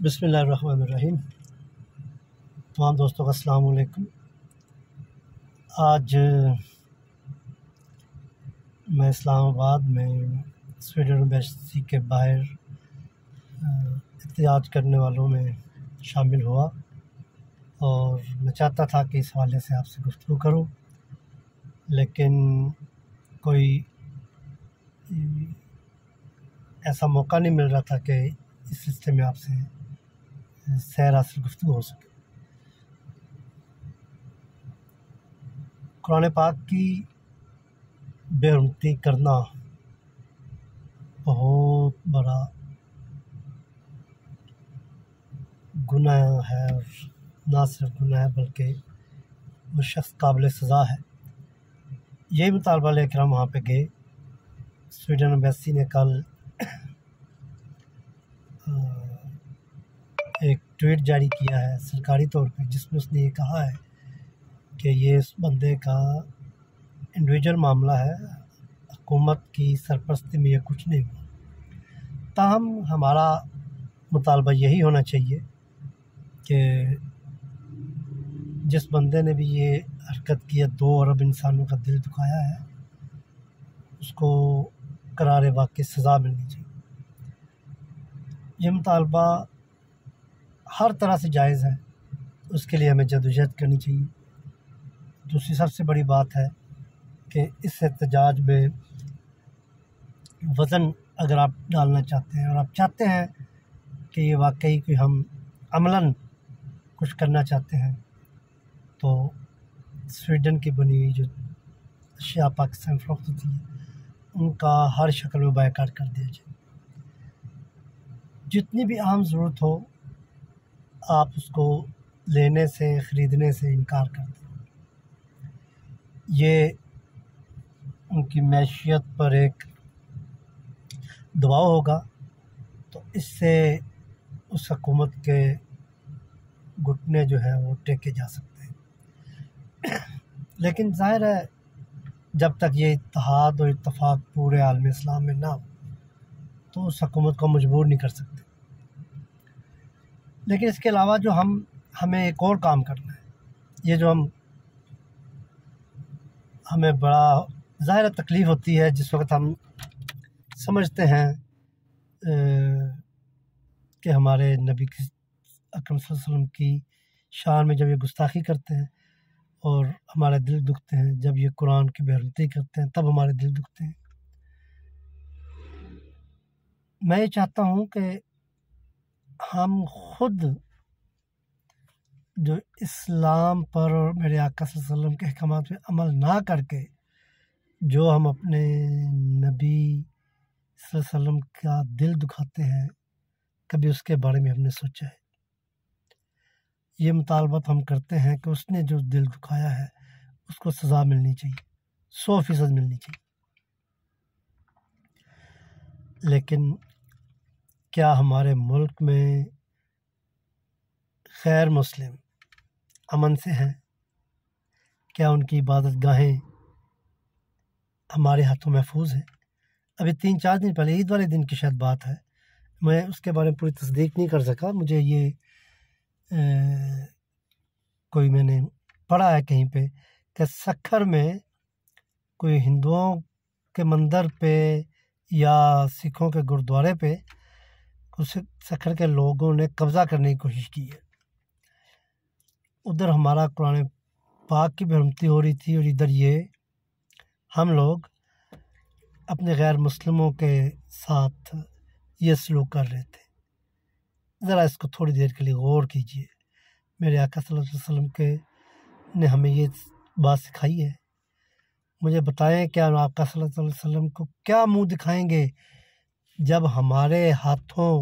بسم اللہ الرحمن الرحیم۔ تمام دوستوں کا السلام علیکم۔ آج میں اسلام آباد میں سویڈن ایمبیسی کے باہر احتجاج کرنے والوں میں شامل ہوا اور میں چاہتا تھا کہ اس حوالے سے آپ سے گفتگو کروں، لیکن کوئی ایسا موقع نہیں مل رہا تھا کہ اس سلسلے میں آپ سے سیر حاصل گفتگو ہو سکے۔ قرآن پاک کی بے حرمتی کرنا بہت بڑا گناہ ہے، اور نہ صرف گناہ ہے بلکہ وہ شخص قابل سزا ہے۔ یہی مطالبہ لے کر ہم وہاں پہ گئے۔ سویڈن ایمبیسی نے کل ایک ٹویٹ جاری کیا ہے سرکاری طور پہ، جس میں اس نے یہ کہا ہے کہ یہ اس بندے کا انڈیویجول معاملہ ہے، حکومت کی سرپرستی میں یہ کچھ نہیں ہوا۔ تاہم ہمارا مطالبہ یہی ہونا چاہیے کہ جس بندے نے بھی یہ حرکت کی ہے، 2 ارب انسانوں کا دل دکھایا ہے، اس کو قرار واقعی سزا ملنی چاہیے۔ یہ مطالبہ ہر طرح سے جائز ہے، اس کے لیے ہمیں جدوجہد کرنی چاہیے۔ دوسری سب سے بڑی بات ہے کہ اس احتجاج میں وزن اگر آپ ڈالنا چاہتے ہیں اور آپ چاہتے ہیں کہ یہ واقعی کوئی ہم عملاً کچھ کرنا چاہتے ہیں، تو سویڈن کی بنی ہوئی جو اشیاء پاکستان فروخت ہوتی ہے، ان کا ہر شکل میں بائیکاٹ کر دیا جائے۔ جتنی بھی عام ضرورت ہو، آپ اس کو لینے سے، خریدنے سے انکار کر دیں۔ یہ ان کی معیشت پر ایک دباؤ ہوگا، تو اس سے اس حکومت کے گھٹنے جو ہیں وہ ٹیکے جا سکتے ہیں۔ لیکن ظاہر ہے جب تک یہ اتحاد اور اتفاق پورے عالم اسلام میں نہ ہو تو اس حکومت کو مجبور نہیں کر سکتے۔ لیکن اس کے علاوہ جو ہمیں ایک اور کام کرنا ہے، یہ جو ہمیں بڑا ظاہر تکلیف ہوتی ہے جس وقت ہم سمجھتے ہیں کہ ہمارے نبی اکرم صلی اللہ علیہ وسلم کی شان میں جب یہ گستاخی کرتے ہیں اور ہمارے دل دکھتے ہیں، جب یہ قرآن کی بے حرمتی کرتے ہیں تب ہمارے دل دکھتے ہیں۔ میں یہ چاہتا ہوں کہ ہم خود جو اسلام پر اور میرے آقا صلی اللہ علیہ وسلم کے احکامات پہ عمل نہ کر کے جو ہم اپنے نبی صلی اللہ علیہ وسلم کا دل دکھاتے ہیں، کبھی اس کے بارے میں ہم نے سوچا ہے؟ یہ مطالبات ہم کرتے ہیں کہ اس نے جو دل دکھایا ہے اس کو سزا ملنی چاہیے، 100% ملنی چاہیے۔ لیکن کیا ہمارے ملک میں غیر مسلم امن سے ہیں؟ کیا ان کی عبادت گاہیں ہمارے ہاتھوں محفوظ ہیں؟ ابھی 3-4 دن پہلے عید والے دن کی شاید بات ہے، میں اس کے بارے میں پوری تصدیق نہیں کر سکا، مجھے یہ کوئی میں نے پڑھا ہے کہیں پہ کہ سکھر میں کوئی ہندوؤں کے مندر پہ یا سکھوں کے گرودوارے پہ سکھر کے لوگوں نے قبضہ کرنے کی کوشش کی ہے۔ ادھر ہمارا قرآن پاک کی بے حرمتی ہو رہی تھی اور ادھر یہ ہم لوگ اپنے غیر مسلموں کے ساتھ یہ سلوک کر رہے تھے۔ ذرا اس کو تھوڑی دیر کے لیے غور کیجیے۔ میرے آقا صلی اللہ علیہ وسلم نے ہمیں یہ بات سکھائی ہے۔ مجھے بتائیں کیا آقا صلی اللہ علیہ وسلم کو کیا منہ دکھائیں گے جب ہمارے ہاتھوں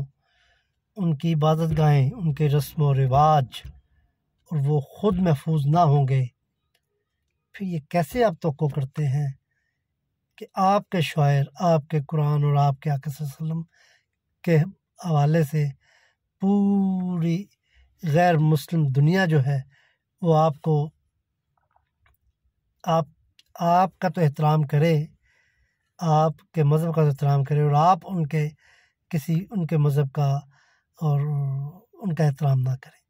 ان کی عبادت گاہیں، ان کے رسم و رواج اور وہ خود محفوظ نہ ہوں گے؟ پھر یہ کیسے آپ توقع کرتے ہیں کہ آپ کے شاعر، آپ کے قرآن اور آپ کے آقا صلی اللہ علیہ وسلم کے حوالے سے پوری غیر مسلم دنیا جو ہے وہ آپ کا تو احترام کرے، آپ کے مذہب کا تو احترام کرے، اور آپ ان کے مذہب کا اور ان کا احترام نہ کریں۔